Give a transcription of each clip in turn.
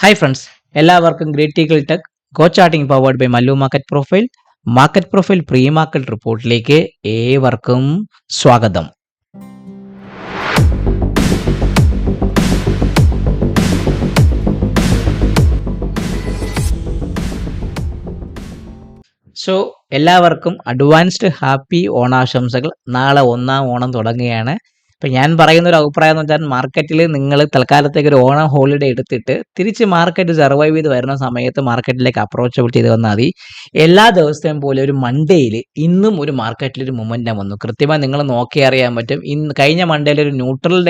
Hi friends, എല്ലാവർക്കും great eagle tech go charting powered by Mallu market profile pre market റിപ്പോർട്ടിലേക്ക് ഏവർക്കും സ്വാഗതം. So എല്ലാവർക്കും അഡ്വാൻസ്ഡ് ഹാപ്പി ഓണാശംസകൾ. നാളെ ഒന്നാം ഓണം തുടങ്ങുകയാണ്. ഇപ്പം ഞാൻ പറയുന്ന ഒരു അഭിപ്രായം എന്ന് വെച്ചാൽ മാർക്കറ്റിൽ നിങ്ങൾ തൽക്കാലത്തേക്ക് ഒരു ഓണം ഹോളിഡേ എടുത്തിട്ട് തിരിച്ച് മാർക്കറ്റ് സർവൈവ് ചെയ്ത് വരുന്ന സമയത്ത് മാർക്കറ്റിലേക്ക് അപ്രോച്ചബിൾ ചെയ്ത് വന്നാൽ മതി. എല്ലാ ദിവസത്തെയും പോലെ ഒരു മൺഡേയിൽ ഇന്നും ഒരു മാർക്കറ്റിൽ ഒരു മൊമെൻറ്റം വന്നു. കൃത്യമായി നിങ്ങൾ നോക്കി അറിയാൻ പറ്റും. കഴിഞ്ഞ മൺഡേയിൽ ഒരു ന്യൂട്രൽ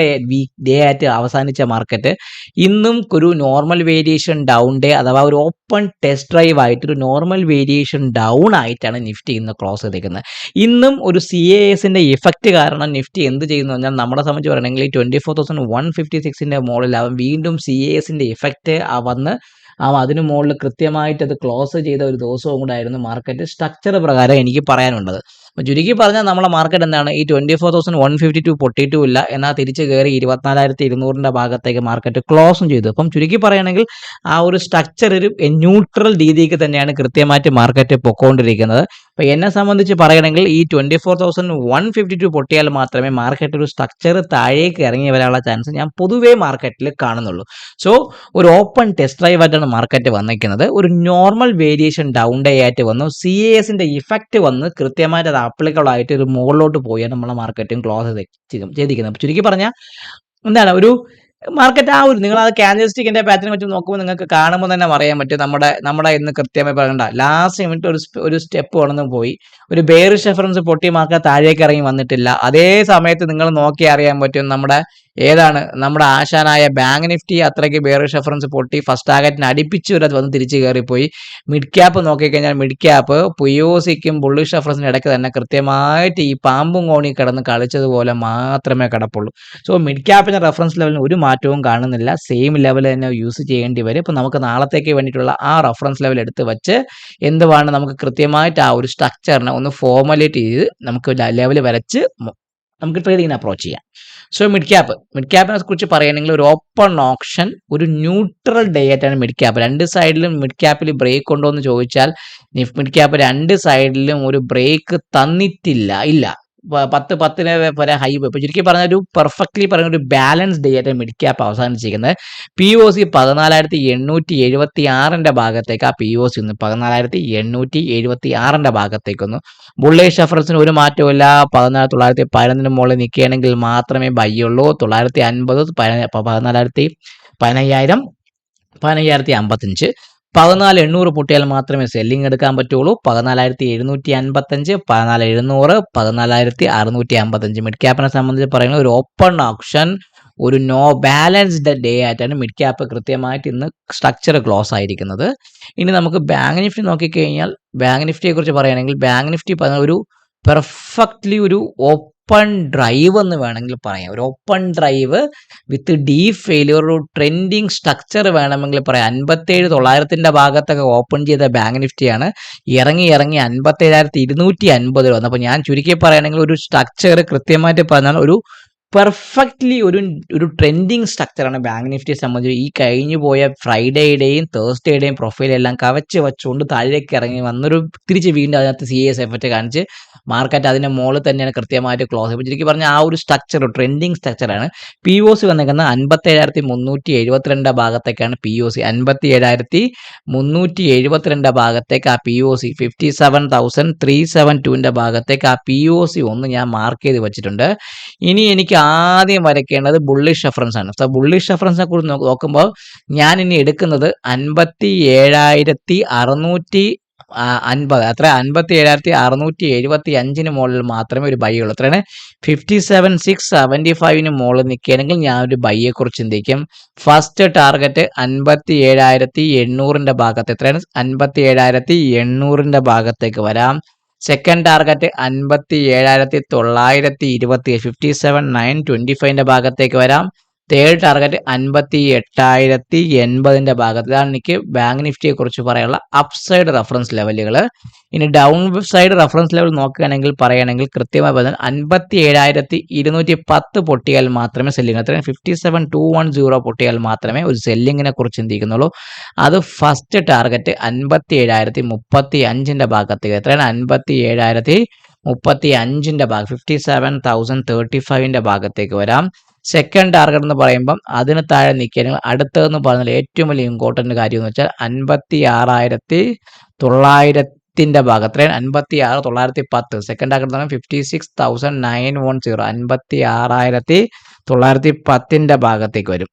ഡേ ആയിട്ട് അവസാനിച്ച മാർക്കറ്റ് ഇന്നും ഒരു നോർമൽ വേരിയേഷൻ ഡൗൺ ഡേ അഥവാ ഒരു ഓപ്പൺ ടെസ്റ്റ് ഡ്രൈവ് ആയിട്ട് ഒരു നോർമൽ വേരിയേഷൻ ഡൗൺ ആയിട്ടാണ് നിഫ്റ്റി ഇന്ന് ക്ലോസ് ചെയ്തിരിക്കുന്നത്. ഇന്നും ഒരു CASന്റെ ഇഫക്റ്റ് കാരണം നിഫ്റ്റി എന്ത് ചെയ്യുന്നു പറഞ്ഞാൽ നമ്മളെ സംബന്ധിച്ച് പറയണമെങ്കിൽ 24,156 മുകളിലാവും വീണ്ടും CASന്റെ ഇഫക്റ്റ് വന്ന് അതിന് മുകളിൽ കൃത്യമായിട്ട് അത് ക്ലോസ് ചെയ്ത ഒരു ദിവസവും കൂടെ ആയിരുന്നു മാർക്കറ്റ് സ്ട്രക്ചർ പ്രകാരം എനിക്ക് പറയാനുള്ളത്. അപ്പോൾ ചുരുക്കി പറഞ്ഞാൽ നമ്മളെ മാർക്കറ്റ് എന്താണ്, ഈ 24,152 പൊട്ടിയിട്ടും ഇല്ല, എന്നാൽ തിരിച്ച് കയറി 24,200 ഭാഗത്തേക്ക് മാർക്കറ്റ് ക്ലോസും ചെയ്തു. അപ്പം ചുരുക്കി പറയുകയാണെങ്കിൽ ആ ഒരു സ്ട്രക്ചർ ഒരു ന്യൂട്രൽ രീതിക്ക് തന്നെയാണ് കൃത്യമായിട്ട് മാർക്കറ്റ് പൊക്കോണ്ടിരിക്കുന്നത്. അപ്പോൾ എന്നെ സംബന്ധിച്ച് പറയണമെങ്കിൽ ഈ 24,152 പൊട്ടിയാൽ മാത്രമേ മാർക്കറ്റ് ഒരു സ്ട്രക്ചർ താഴേക്ക് ഇറങ്ങി വരാനുള്ള ചാൻസ് ഞാൻ പൊതുവേ മാർക്കറ്റിൽ കാണുന്നുള്ളൂ. സോ ഒരു ഓപ്പൺ ടെസ്റ്റ് ഡ്രൈവ് ആയിട്ടാണ് മാർക്കറ്റ് വന്നിരിക്കുന്നത്. ഒരു നോർമൽ വേരിയേഷൻ ഡൗൺ ഡേ ആയിട്ട് വന്നു. CASന്റെ ഇഫക്റ്റ് വന്ന് കൃത്യമായിട്ട് അത് ആപ്ലിക്കബിൾ ആയിട്ട് ഒരു മുകളിലോട്ട് പോയാണ് നമ്മളെ മാർക്കറ്റും ക്ലോസ് ചെയ്തിരിക്കുന്നത്. ചുരുക്കി പറഞ്ഞാൽ എന്താണ് ഒരു മാർക്കറ്റ് ആ ഒരു നിങ്ങൾ അത് ക്യാൻഡിൽസ്റ്റിക്കിന്റെ പാറ്റേൺ വെച്ച് നോക്കുമ്പോൾ നിങ്ങൾക്ക് കാണുമ്പോൾ തന്നെ അറിയാൻ പറ്റും. നമ്മുടെ ഇന്ന് കൃത്യമായി പറയണ്ട ലാസ്റ്റ് മിനിറ്റ് ഒരു സ്റ്റെപ്പ് കടന്നു പോയി, ഒരു ബെയറിഷ് റെഫറൻസ് പൊട്ടി മാർക്കറ്റ് താഴേക്ക് ഇറങ്ങി വന്നിട്ടില്ല. അതേ സമയത്ത് നിങ്ങൾ നോക്കി അറിയാൻ പറ്റും നമ്മുടെ ആശാനായ ബാങ്ക് നിഫ്റ്റി അത്രയ്ക്ക് ബെയറിഷ് റെഫറൻസ് പൊട്ടി ഫസ്റ്റ് ടാർഗറ്റിന് അടുപ്പിച്ച് വന്ന് തിരിച്ച് കയറിപ്പോയി. മിഡ് ക്യാപ്പ് നോക്കിക്കഴിഞ്ഞാൽ മിഡ് ക്യാപ്പ് POCക്കും ബുള്ളിഷ് റെഫറൻസിന് ഇടയ്ക്ക് തന്നെ കൃത്യമായിട്ട് ഈ പാമ്പും കോണി കിടന്ന് കളിച്ചതുപോലെ മാത്രമേ കിടപ്പുള്ളൂ. സോ മിഡ് ക്യാപ്പിന്റെ റെഫറൻസ് ലെവലിന് ഒരു മാറ്റവും കാണുന്നില്ല, സെയിം ലെവൽ തന്നെ യൂസ് ചെയ്യേണ്ടി വരും. ഇപ്പം നമുക്ക് നാളത്തേക്ക് വേണ്ടിയിട്ടുള്ള ആ റെഫറൻസ് ലെവൽ എടുത്ത് വെച്ച് എന്തുവാണ് നമുക്ക് കൃത്യമായിട്ട് ആ ഒരു സ്ട്രക്ചറിനെ ഒന്ന് ഫോർമുലേറ്റ് ചെയ്ത് നമുക്ക് ലെവൽ വരച്ച് നമുക്ക് ട്രേഡിങ്ങിനെ അപ്രോച്ച് ചെയ്യാം. സോ മിഡ് ക്യാപ്പിനെ കുറിച്ച് പറയുകയാണെങ്കിൽ ഒരു ഓപ്പൺ ഓപ്ഷൻ ഒരു ന്യൂട്രൽ ഡേ ആയിട്ടാണ് മിഡ് ക്യാപ്പ്. രണ്ട് സൈഡിലും മിഡ് ക്യാപ്പിൽ ബ്രേക്ക് ഉണ്ടോ എന്ന് ചോദിച്ചാൽ മിഡ് ക്യാപ്പ് രണ്ട് സൈഡിലും ഒരു ബ്രേക്ക് ഇല്ല 10 വരെ ഹൈ. ഇപ്പോൾ ചുരുക്കി പറഞ്ഞ ഒരു പെർഫെക്റ്റ്ലി പറയുന്ന ഒരു ബാലൻസ് ഡേ ആയിട്ട് മിഡ് ക്യാപ്പ് അവസാനിച്ചിരിക്കുന്നത്. POC 14,876 ഭാഗത്തേക്ക് ആ POC ഒന്ന് 14,876 ഭാഗത്തേക്കൊന്ന് ബുള്ളിഷ് റെഫറൻസിന് ഒരു മാറ്റമില്ല. 14,911 മുകളിൽ നിൽക്കുകയാണെങ്കിൽ മാത്രമേ ബൈ ഉള്ളൂ. 950 15,055 14,800 പൊട്ടിയാൽ മാത്രമേ സെല്ലിംഗ് എടുക്കാൻ പറ്റുള്ളൂ. 14,755 14,700 14,655 മിഡ് ക്യാപ്പിനെ സംബന്ധിച്ച് പറയുന്നത് ഒരു ഓപ്പൺ ഓപ്ഷൻ ഒരു നോ ബാലൻസ്ഡ് ഡേ ആയിട്ടാണ് മിഡ് ക്യാപ്പ് കൃത്യമായിട്ട് ഇന്ന് സ്ട്രക്ചർ ക്ലോസ് ആയിരിക്കുന്നത്. ഇനി നമുക്ക് ബാങ്ക് നിഫ്റ്റി നോക്കിക്കഴിഞ്ഞാൽ ബാങ്ക് നിഫ്റ്റിയെ കുറിച്ച് പറയുകയാണെങ്കിൽ ബാങ്ക് നിഫ്റ്റി ഒരു പെർഫെക്റ്റ്ലി ഒരു ഓപ്പൺ ഡ്രൈവ് എന്ന് വേണമെങ്കിൽ പറയാം. ഒരു ഓപ്പൺ ഡ്രൈവ് വിത്ത് ഡീപ് ഫെയിലിയർ, ഒരു ട്രെൻഡിങ് സ്ട്രക്ചർ വേണമെങ്കിൽ പറയാം. 57,900 ഭാഗത്തൊക്കെ ഓപ്പൺ ചെയ്ത ബാങ്ക് നിഫ്റ്റിയാണ് ഇറങ്ങി 57,250 വന്നത്. അപ്പോൾ ഞാൻ ചുരുക്കി പറയുകയാണെങ്കിൽ ഒരു സ്ട്രക്ചർ കൃത്യമായിട്ട് പറഞ്ഞാൽ ഒരു പെർഫെക്റ്റ്ലി ഒരു ട്രെൻഡിങ് സ്ട്രക്ചറാണ് ബാങ്ക് നിഫ്റ്റിയെ സംബന്ധിച്ച്. ഈ കഴിഞ്ഞു പോയ ഫ്രൈഡേയുടെയും തേഴ്സ്ഡേയുടെയും പ്രൊഫൈലെല്ലാം കവച്ച് വെച്ചുകൊണ്ട് താഴേക്ക് ഇറങ്ങി വന്നൊരു തിരിച്ച് വീണ്ടും അതിനകത്ത് CAS എഫക്റ്റ് കാണിച്ച് മാർക്കറ്റ് അതിൻ്റെ മുകളിൽ തന്നെയാണ് കൃത്യമായിട്ട് ക്ലോസ് ചെയ്തത്. ശരിക്കും പറഞ്ഞാൽ ആ ഒരു സ്ട്രക്ചർ ട്രെൻഡിങ് സ്ട്രക്ചറാണ്. POC വന്നിരിക്കുന്നത് 57,372 ഭാഗത്തേക്കാണ്. POC 57,372 ഭാഗത്തേക്ക് ആ POC 57,372 ഭാഗത്തേക്ക് ആ POC ഒന്ന് ഞാൻ മാർക്ക് ചെയ്ത് വെച്ചിട്ടുണ്ട്. ഇനി എനിക്ക് ആദ്യം വരയ്ക്കേണ്ടത് ബുള്ളിഷ് റെഫറൻസ് ആണ്. സോ ബുള്ളിഷ് റെഫറൻസിനെ കുറിച്ച് നോക്കുമ്പോൾ ഞാൻ ഇനി എടുക്കുന്നത് 57,650 അത്ര 57,675 മുകളിൽ മാത്രമേ ഒരു ബൈ ഉള്ളൂ. എത്രയാണ് 57,675 മുകളിൽ നിൽക്കുകയാണെങ്കിൽ ഞാൻ ഒരു ബൈയെ കുറിച്ച് ചിന്തിക്കും. ഫസ്റ്റ് ടാർഗറ്റ് 57,800 ഭാഗത്ത് എത്രയാണ് 57,800 ഭാഗത്തേക്ക് വരാം. സെക്കൻഡ് ടാർഗറ്റ് 57,927 57,925 ഭാഗത്തേക്ക് വരാം. തേർഡ് ടാർഗറ്റ് 58,080 ഭാഗത്ത്. ഇതാണ് എനിക്ക് ബാങ്ക് നിഫ്റ്റിയെ കുറിച്ച് പറയാനുള്ള അപ്സൈഡ് റഫറൻസ് ലെവലുകൾ. ഇനി ഡൗൺ സൈഡ് റഫറൻസ് ലെവൽ നോക്കുകയാണെങ്കിൽ പറയുകയാണെങ്കിൽ കൃത്യമായി പറഞ്ഞാൽ 57,210 പൊട്ടിയാൽ മാത്രമേ സെല്ലിങ്, അത്രയും 57,210 പൊട്ടിയാൽ മാത്രമേ ഒരു സെല്ലിങ്ങിനെ കുറിച്ച് ചിന്തിക്കുന്നുള്ളൂ. അത് ഫസ്റ്റ് ടാർഗറ്റ് 57,035 ഭാഗത്തേക്ക്. എത്രയാണ്? 57,035 ഭാഗം, 57,035 ഭാഗത്തേക്ക് വരാം. സെക്കൻഡ് ടാർഗറ്റ് എന്ന് പറയുമ്പം അതിന് താഴെ നിൽക്കുകയാണെങ്കിൽ അടുത്തതെന്ന് പറഞ്ഞാൽ ഏറ്റവും വലിയ ഇമ്പോർട്ടൻ്റ് കാര്യം എന്ന് വെച്ചാൽ 56,900 ഭാഗം, അത്രയും 56,910. സെക്കൻഡ് ടാർഗറ്റ് എന്ന് പറഞ്ഞാൽ 56,910, 56,910 ഭാഗത്തേക്ക് വരും.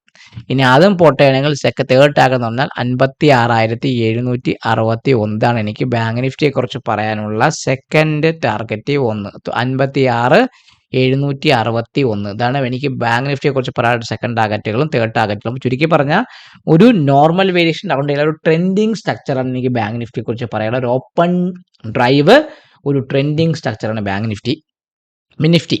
ഇനി അതും പൊട്ടുകയാണെങ്കിൽ തേർഡ് ടാർഗറ്റ് എന്ന് പറഞ്ഞാൽ 56,761. ഇതാണ് എനിക്ക് ബാങ്ക് നിഫ്റ്റിയെ കുറിച്ച് പറയാനുള്ള സെക്കൻഡ് ടാർഗറ്റ് 1, 56,761. ഇതാണ് എനിക്ക് ബാങ്ക് നിഫ്റ്റിയെ കുറിച്ച് പറയാനുള്ള സെക്കൻഡ് ടാർഗറ്റുകളും തേർഡ് ടാർഗറ്റുകളും. ചുരുക്കി പറഞ്ഞാൽ ഒരു നോർമൽ വേരിയേഷൻ അതുകൊണ്ട് ഒരു ട്രെൻഡിങ് സ്ട്രക്ചറാണ് എനിക്ക് ബാങ്ക് നിഫ്റ്റിയെ കുറിച്ച് പറയാനുള്ള. ഒരു ഓപ്പൺ ഡ്രൈവ്, ഒരു ട്രെൻഡിങ് സ്ട്രക്ചറാണ് ബാങ്ക് നിഫ്റ്റി. നിഫ്റ്റി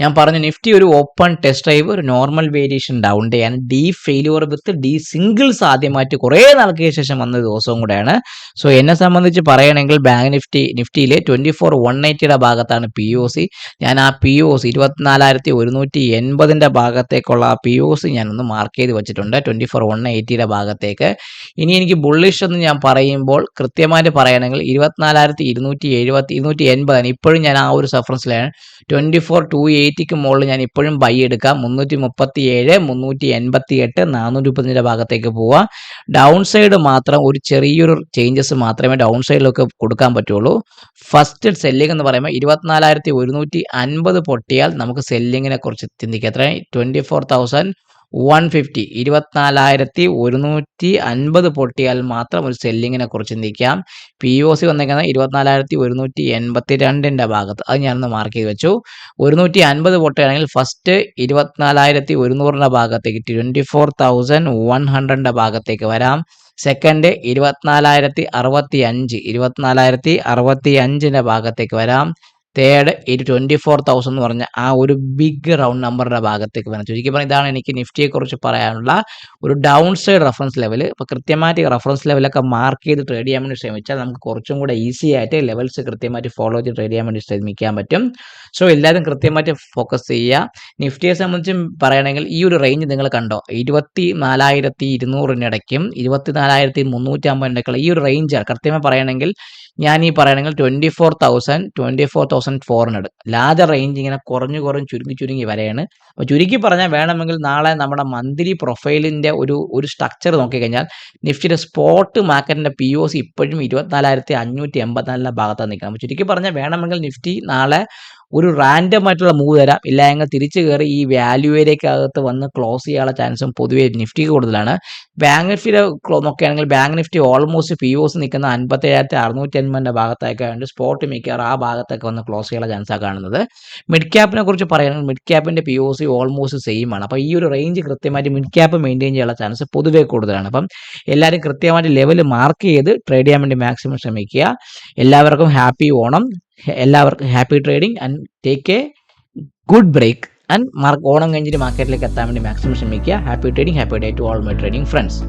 ഞാൻ പറഞ്ഞു, നിഫ്റ്റി ഒരു ഓപ്പൺ ടെസ്റ്റ് ഡ്രൈവ്, ഒരു നോർമൽ വേരിയേഷൻ ഡൗൺ ഡേ ആണ്. ഡി ഫെയിലിയർ വിത്ത് ഡി സിംഗിൾസ് ആദ്യമായിട്ട് കുറേ നാൾക്ക് ശേഷം വന്ന ദിവസവും കൂടെയാണ്. സോ എന്നെ സംബന്ധിച്ച് പറയുകയാണെങ്കിൽ ബാങ്ക് നിഫ്റ്റിയിൽ 24,180 ഭാഗത്താണ് POC. ഞാൻ ആ POC 24,180 ഭാഗത്തേക്കുള്ള ആ POC ഞാനൊന്ന് മാർക്ക് ചെയ്ത് വെച്ചിട്ടുണ്ട്, 24,180 ഭാഗത്തേക്ക്. ഇനി എനിക്ക് ബുള്ളിഷ് എന്ന് ഞാൻ പറയുമ്പോൾ കൃത്യമായിട്ട് പറയുകയാണെങ്കിൽ 24,280 ഇപ്പോഴും ഞാൻ ആ ഒരു റഫറൻസിലാണ്. 24,280 മുകളിൽ ഞാൻ ഇപ്പോഴും ബൈ എടുക്കാം. 337, 388, 435 ഭാഗത്തേക്ക് പോവാം. ഡൗൺ സൈഡ് മാത്രം ഒരു ചെറിയൊരു ചേഞ്ചസ് മാത്രമേ ഡൗൺ സൈഡിലൊക്കെ കൊടുക്കാൻ പറ്റുള്ളൂ. ഫസ്റ്റ് സെല്ലിംഗ് എന്ന് പറയുമ്പോൾ 24,150 പൊട്ടിയാൽ നമുക്ക് സെല്ലിങ്ങിനെ കുറിച്ച് ചിന്തിക്കാം. എത്ര? 24,150, 24,150 പൊട്ടിയാൽ മാത്രം ഒരു സെല്ലിങ്ങിനെ കുറിച്ച് ചിന്തിക്കാം. POC വന്നേക്കുന്നത് 24,182 ഭാഗത്ത്, അത് ഞാനൊന്ന് മാർക്ക് ചെയ്ത് വെച്ചു. 150 പൊട്ടുകയാണെങ്കിൽ ഫസ്റ്റ് 24,100 ഭാഗത്തേക്ക്, 24,100 ഭാഗത്തേക്ക് വരാം. സെക്കൻഡ് 24,065 ഭാഗത്തേക്ക് വരാം. തേർഡ് 24,000 എന്ന് പറഞ്ഞ ആ ഒരു ബിഗ് റൗണ്ട് നമ്പറുടെ ഭാഗത്തേക്ക് വരാം. ചുരുക്കി പറഞ്ഞാൽ ഇതാണ് എനിക്ക് നിഫ്റ്റിയെ കുറിച്ച് പറയാനുള്ള ഒരു ഡൗൺ സൈഡ് റഫറൻസ് ലെവൽ. ഇപ്പോൾ കൃത്യമായിട്ട് റഫറൻസ് ലെവലൊക്കെ മാർക്ക് ചെയ്ത് ട്രേഡ് ചെയ്യാൻ വേണ്ടി ശ്രമിച്ചാൽ നമുക്ക് കുറച്ചും കൂടെ ഈസി ആയിട്ട് ലെവൽസ് കൃത്യമായിട്ട് ഫോളോ ചെയ്ത് ട്രേഡ് ചെയ്യാൻ വേണ്ടി ശ്രമിക്കാൻ പറ്റും. സോ എല്ലാവരും കൃത്യമായിട്ട് ഫോക്കസ് ചെയ്യുക. നിഫ്റ്റിയെ സംബന്ധിച്ചും പറയുകയാണെങ്കിൽ ഈ ഒരു റേഞ്ച് നിങ്ങൾ കണ്ടോ, 24,200 24,350 ഈ ഒരു റേഞ്ചാണ്. കൃത്യമായി പറയുകയാണെങ്കിൽ ഞാൻ ഈ പറയുകയാണെങ്കിൽ 24,000, 24,400 ലാർജർ റേഞ്ച് ഇങ്ങനെ കുറഞ്ഞു ചുരുങ്ങി വരെയാണ്. അപ്പോൾ ചുരുക്കി പറഞ്ഞാൽ വേണമെങ്കിൽ നാളെ നമ്മുടെ മന്ത്ലി പ്രൊഫൈലിൻ്റെ ഒരു സ്ട്രക്ചർ നോക്കിക്കഴിഞ്ഞാൽ നിഫ്റ്റിയുടെ സ്പോട്ട് മാർക്കറ്റിൻ്റെ POC ഇപ്പോഴും 24,584 ഭാഗത്താണ് നിൽക്കുന്നത്. അപ്പോൾ ചുരുക്കി പറഞ്ഞാൽ വേണമെങ്കിൽ നിഫ്റ്റി നാളെ ഒരു റാൻഡം ആയിട്ടുള്ള മൂവ് തരാം, ഇല്ല എങ്കിൽ തിരിച്ചു കയറി ഈ വാല്യൂവേരേക്കകത്ത് വന്ന് ക്ലോസ് ചെയ്യാനുള്ള ചാൻസും പൊതുവേ നിഫ്റ്റിക്ക് കൂടുതലാണ്. ബാങ്ക് നിഫ്റ്റിയുടെ നോക്കുകയാണെങ്കിൽ ബാങ്ക് നിഫ്റ്റി ഓൾമോസ്റ്റ് POC നിൽക്കുന്ന 57,680 ഭാഗത്തൊക്കെ ഉണ്ട്. സ്പോട്ട് മിക്കവാറും ആ ഭാഗത്തൊക്കെ വന്ന് ക്ലോസ് ചെയ്യാനുള്ള ചാൻസാണ് കാണുന്നത്. മിഡ് ക്യാപ്പിനെ കുറിച്ച് പറയുകയാണെങ്കിൽ മിഡ് ക്യാപ്പിൻ്റെ POC ഓൾമോസ്റ്റ് സെയിം ആണ്. അപ്പോൾ ഈ ഒരു റേഞ്ച് കൃത്യമായിട്ട് മിഡ് ക്യാപ്പ് മെയിൻറ്റെയിൻ ചെയ്യാനുള്ള ചാൻസ് പൊതുവേ കൂടുതലാണ്. അപ്പം എല്ലാവരും കൃത്യമായിട്ട് ലെവൽ മാർക്ക് ചെയ്ത് ട്രേഡ് ചെയ്യാൻ വേണ്ടി മാക്സിമം ശ്രമിക്കുക. എല്ലാവർക്കും ഹാപ്പി ഓണം, എല്ലാവർക്കും happy trading and take a good break and Onam കഴിഞ്ഞിട്ട് മാർക്കറ്റിലേക്ക് എത്താൻ വേണ്ടി മാക്സിമം ശ്രമിക്കുക. Happy trading, happy day to all my trading friends.